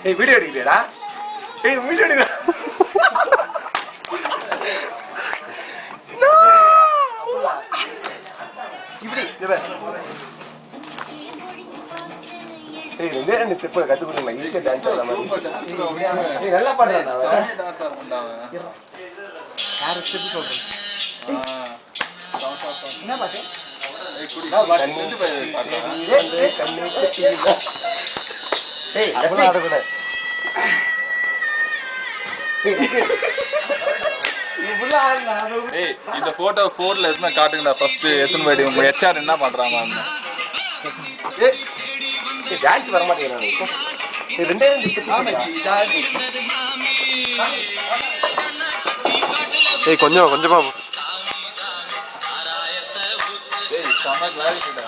ஏய் வீடியோ எடுக்கறியாடா? ஏய் வீடியோ எடுக்கற. இப்படி இவ. ஏய் ரெண்டு ஸ்டெப் கத்து கொடுங்க. ஈஸியா டான்ஸ் ஆடலாம் மாதிரி. ஏய் நல்லா பாடுறானே அவன். டான்ஸ் ஆடுறான்டா அவன். யார் ஸ்டெப் சொல்றேன்? என்ன பாட்டு? ஏய் குடி. கண்ணு பாடுறா. ஏய் கண்ணு செட்டில. ஏய் லட்சுமி ஆட கூட. ஏய் இந்த போட்டோ போன்ல எத்தனை காட்டுங்கடா ஃபர்ஸ்ட் எத்தனை வாட்டி உங்க ஹெச்ஆர் என்ன பண்றாங்க அந்த ஏய் டான்ஸ் வர மாட்டேங்கிறானே ஏய் ரெண்டே ஸ்டெப் ஏய் கொஞ்சமா ஏய் சம கிளாரிட்டிடா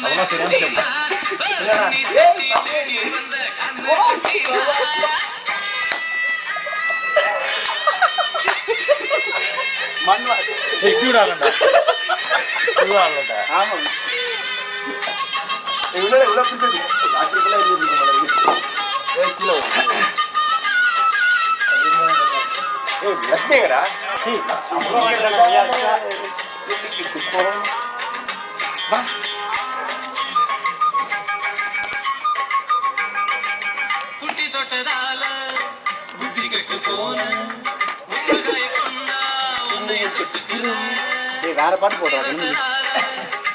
அவனா சரியான ஸ்டெப் என்னடா ஏய் மண்வா ஏய் கியூடாங்கடா ஆமா ஏய் உள்ள புடிச்சது ஆட்டிக்குள்ள இருக்கு மாதிரி ஏய் கிலோ ஏய் லட்சுமிங்கடா ஏய் வா குட்டி தொட்டதால புத்தி கெட்டு போன ஏய் வேற பாட்டு போடுறாங்க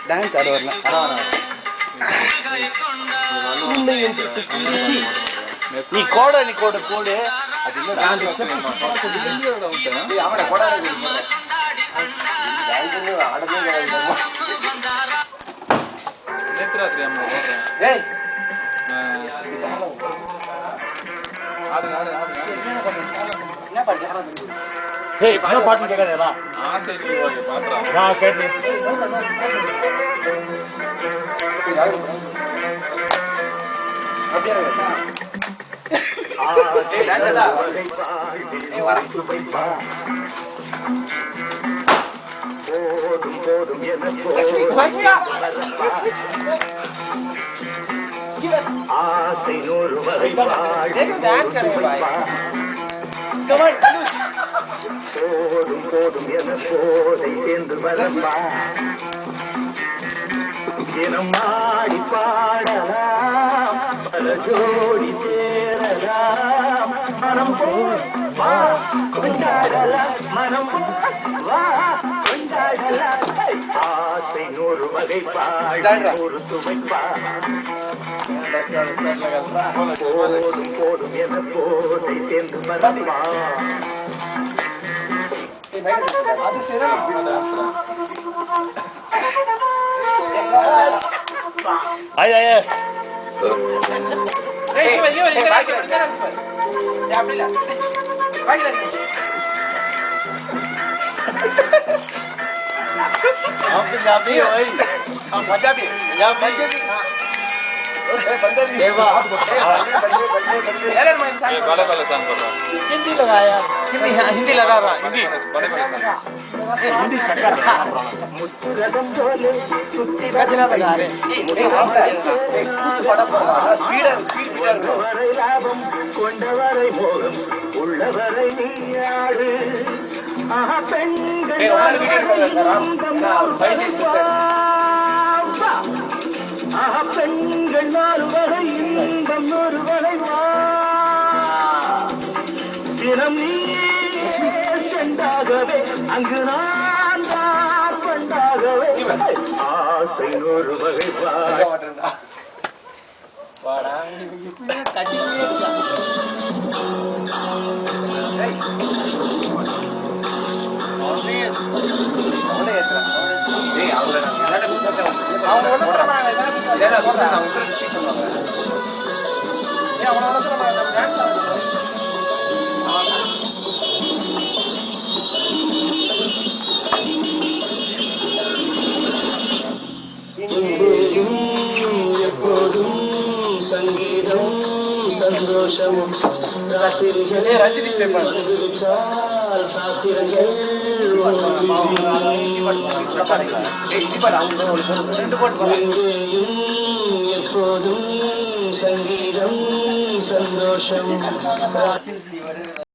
டான்ஸ் ஆட வரல நீ கோட போடு அது இல்ல நான் அவன கோட ஆடவே நேத்ராத்ரி அம்மா ஏய் ஆடு என்ன பாட்டு ஏய் என்ன பாட்டு கேக்குறடா ஆசை இல்லையே பாக்குறா நான் கேட்டேன் அப்படியே ஏய் டான்ஸ்டா ஏய் வாடா போடும் என்ன ஆசை நூறு வரை dance கரேங்க bye come on Anush போடும் என்ன போதை சேர்ந்து வரப்பா தினம் ஆடி பாடலாம் பல ஜோடி சேரலாம் மனம் போல் வா கொண்டாடலாம் மனம் போல் வா கொண்டாடலாம் ஆசை நூறு வகை பாட ஒரு சுவைப்பா போடும் என போதை சேர்ந்து வரப்பா அது சரி ஐயா ஐயா ஏய் இங்க அப்படி இல்ல வாங்கடா आप पंजाबी हो भाई हम पंजाबी या पंजाबी ए पंजाबी देवा यार मैं इंसान बाले बाले सान कर रहा हिंदी लगा यार हिंदी लगा रहा हिंदी बाले बाले सान हिंदी चक्कर गजना लगा रहे बड़ा स्पीड मीटर लाभम கொண்டவரை மோகம் உள்ளவரை நீயாடு ஆஹா பெண்கள் ஆஹா பெண்கள் நால்வரை இன்பம் ஒருவரை வா தினம் நீ செண்டாகவே அங்கு நான் பண்டாகவே ஆசை ஒரு வகை வாடா கட்டி எப்போதும் சங்கீதம் சந்தோஷம் ரஜினி ஸ்டெப் சாத்திரங்கள் எப்போதும் சங்கீதம் சந்தோஷம்